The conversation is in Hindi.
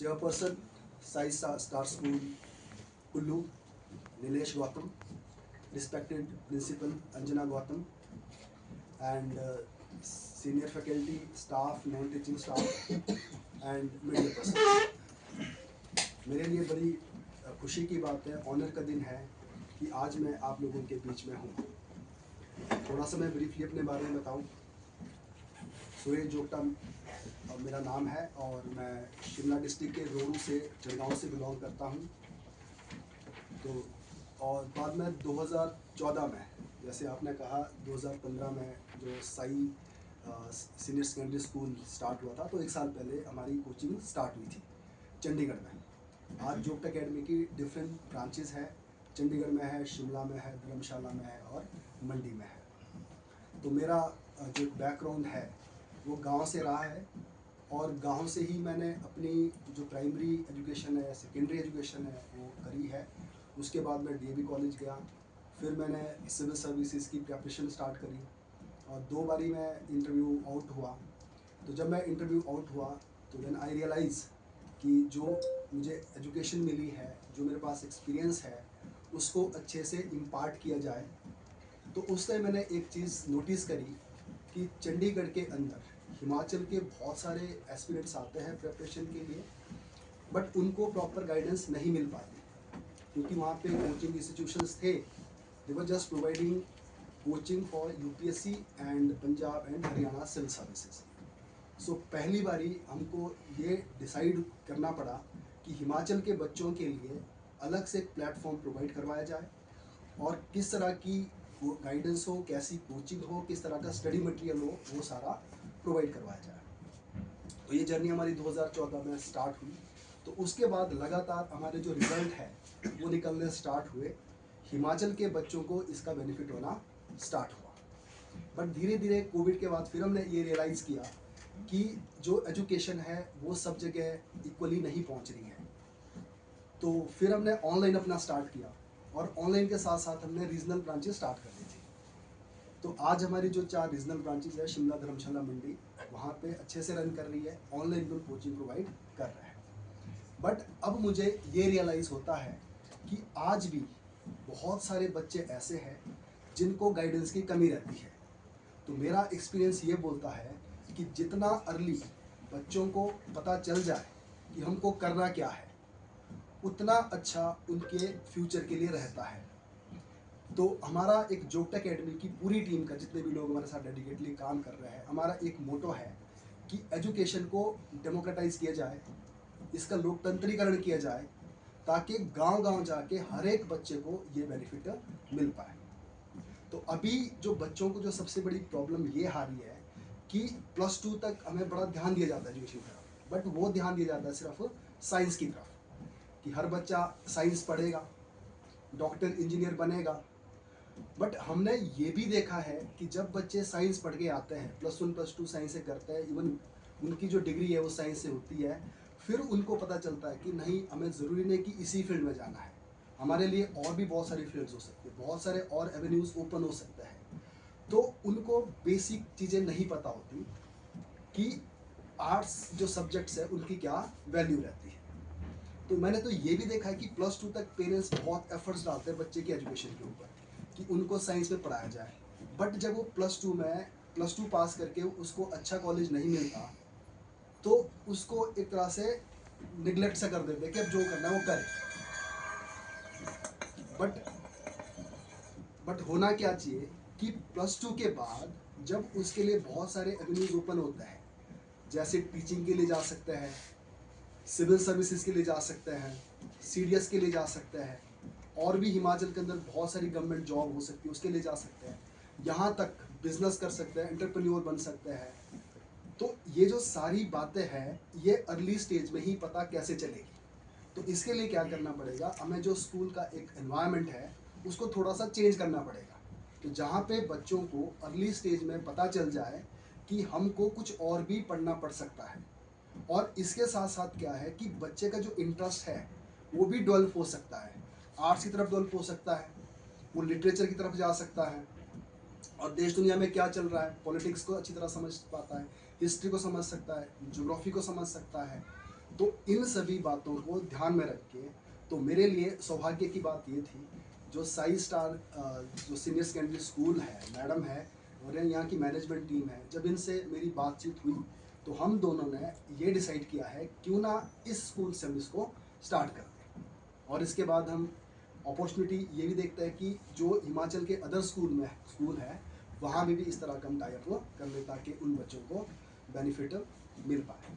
Chairperson, Sai Star School, Kullu, Nilesh Gautam, respected Principal Anjana Gautam, and senior faculty, staff, non-teaching staff, and media person. मेरे लिए बड़ी खुशी की बात है, ऑनर का दिन है कि आज मैं आप लोगों के बीच में हूँ। थोड़ा सा मैं ब्रीफली अपने बारे में बताऊँ। सुरेश जोगटा मेरा नाम है और मैं शिमला डिस्ट्रिक्ट के रोहू से, जलगांव से बिलोंग करता हूँ। तो और बाद में 2014 में, जैसे आपने कहा 2015 में जो Sai senior secondary school start हुआ था, तो एक साल पहले हमारी कोचिंग स्टार्ट हुई थी चंडीगढ़ में। आज जोगटा अकेडमी की डिफरेंट ब्रांचेस है, चंडीगढ़ में है, शिमला में है, धर्मशाला में है और मंडी में है। तो मेरा जो बैकग्राउंड है वो गांव से रहा है और गांव से ही मैंने अपनी जो प्राइमरी एजुकेशन है, सेकेंडरी एजुकेशन है वो करी है। उसके बाद मैं डीएवी कॉलेज गया, फिर मैंने सिविल सर्विसेज की प्रिपरेशन स्टार्ट करी और 2 बारी मैं इंटरव्यू आउट हुआ। तो जब मैं इंटरव्यू आउट हुआ तो देन आई रियलाइज़ कि जो मुझे एजुकेशन मिली है, जो मेरे पास एक्सपीरियंस है, उसको अच्छे से इम्पार्ट किया जाए। तो उस टाइम मैंने एक चीज़ नोटिस करी कि चंडीगढ़ के अंदर हिमाचल के बहुत सारे एस्पिरेंट्स आते हैं प्रिपरेशन के लिए, बट उनको प्रॉपर गाइडेंस नहीं मिल पाती क्योंकि वहाँ पे कोचिंग इंस्टीट्यूशंस थे, they were just providing coaching for UPSC and Punjab and Haryana civil services. So पहली बारी हमको ये डिसाइड करना पड़ा कि हिमाचल के बच्चों के लिए अलग से एक प्लेटफॉर्म प्रोवाइड करवाया जाए और किस तरह की गाइडेंस हो, कैसी कोचिंग हो, किस तरह का स्टडी मटेरियल हो, वो सारा प्रोवाइड करवाया जाए। तो ये जर्नी हमारी 2014 में स्टार्ट हुई। तो उसके बाद लगातार हमारे जो रिजल्ट है वो निकलने स्टार्ट हुए, हिमाचल के बच्चों को इसका बेनिफिट होना स्टार्ट हुआ। बट धीरे धीरे कोविड के बाद फिर हमने ये रियलाइज़ किया कि जो एजुकेशन है वो सब जगह इक्वली नहीं पहुंच रही है। तो फिर हमने ऑनलाइन अपना स्टार्ट किया और ऑनलाइन के साथ साथ हमने रीजनल ब्रांचेस स्टार्ट कर दी थी। तो आज हमारी जो 4 रीजनल ब्रांचेस है, शिमला, धर्मशाला, मंडी, वहाँ पे अच्छे से रन कर रही है, ऑनलाइन भी कोचिंग प्रोवाइड कर रहे हैं। बट अब मुझे ये रियलाइज़ होता है कि आज भी बहुत सारे बच्चे ऐसे हैं जिनको गाइडेंस की कमी रहती है। तो मेरा एक्सपीरियंस ये बोलता है कि जितना अर्ली बच्चों को पता चल जाए कि हमको करना क्या है, उतना अच्छा उनके फ्यूचर के लिए रहता है। तो हमारा एक जोगटा अकेडमी की पूरी टीम का, जितने भी लोग हमारे साथ डेडिकेटली काम कर रहे हैं, हमारा एक मोटो है कि एजुकेशन को डेमोक्रेटाइज किया जाए, इसका लोकतंत्रीकरण किया जाए, ताकि गांव-गांव जाके हर एक बच्चे को ये बेनिफिट मिल पाए। तो अभी जो बच्चों को जो सबसे बड़ी प्रॉब्लम ये आ रही है कि +2 तक हमें बड़ा ध्यान दिया जाता है एजुकेशन की तरफ, बट वो ध्यान दिया जाता है सिर्फ साइंस की तरफ कि हर बच्चा साइंस पढ़ेगा, डॉक्टर, इंजीनियर बनेगा। बट हमने ये भी देखा है कि जब बच्चे साइंस पढ़ के आते हैं, +1 +2 साइंस से करते हैं, इवन उनकी जो डिग्री है वो साइंस से होती है, फिर उनको पता चलता है कि नहीं, हमें ज़रूरी नहीं कि इसी फील्ड में जाना है, हमारे लिए और भी बहुत सारी फील्ड्स हो सकती है, बहुत सारे और एवेन्यूज़ ओपन हो सकते हैं। तो उनको बेसिक चीज़ें नहीं पता होती कि आर्ट्स जो सब्जेक्ट्स है उनकी क्या वैल्यू रहती है। तो मैंने तो ये भी देखा है कि +2 तक पेरेंट्स बहुत एफर्ट्स डालते हैं बच्चे की एजुकेशन के ऊपर कि उनको साइंस में पढ़ाया जाए, बट जब वो +2 पास करके उसको अच्छा कॉलेज नहीं मिलता तो उसको एक तरह से निगलेक्ट सा कर देते हैं कि अब जो करना है वो करे। बट बट होना क्या चाहिए कि +2 के बाद जब उसके लिए बहुत सारे एवेन्यूज ओपन होते हैं, जैसे टीचिंग के लिए जा सकते हैं, सिविल सर्विसेज के लिए जा सकते हैं, सीडीएस के लिए जा सकते हैं, और भी हिमाचल के अंदर बहुत सारी गवर्नमेंट जॉब हो सकती है उसके लिए जा सकते हैं, यहाँ तक बिजनेस कर सकते हैं, एंटरप्रेन्योर बन सकते हैं। तो ये जो सारी बातें हैं ये अर्ली स्टेज में ही पता कैसे चलेगी। तो इसके लिए क्या करना पड़ेगा, हमें जो स्कूल का एक एनवायरनमेंट है उसको थोड़ा सा चेंज करना पड़ेगा। तो जहाँ पे बच्चों को अर्ली स्टेज में पता चल जाए कि हमको कुछ और भी पढ़ना पड़ सकता है, और इसके साथ साथ क्या है कि बच्चे का जो इंटरेस्ट है वो भी डेवलप हो सकता है, आर्ट्स की तरफ डेवलप हो सकता है, वो लिटरेचर की तरफ जा सकता है और देश दुनिया में क्या चल रहा है, पॉलिटिक्स को अच्छी तरह समझ पाता है, हिस्ट्री को समझ सकता है, ज्योग्राफी को समझ सकता है, तो इन सभी बातों को ध्यान में रख के तो मेरे लिए सौभाग्य की बात ये थी, जो साई स्टार जो सीनियर सेकेंडरी स्कूल है, मैडम है और यहाँ की मैनेजमेंट टीम है, जब इनसे मेरी बातचीत हुई तो हम दोनों ने ये डिसाइड किया है क्यों ना इस स्कूल से हम इसको स्टार्ट कर दें। और इसके बाद हम अपॉर्चुनिटी ये भी देखते हैं कि जो हिमाचल के अदर स्कूल है वहाँ भी इस तरह का हम टाइप कर ले ताकि उन बच्चों को बेनिफिट मिल पाए।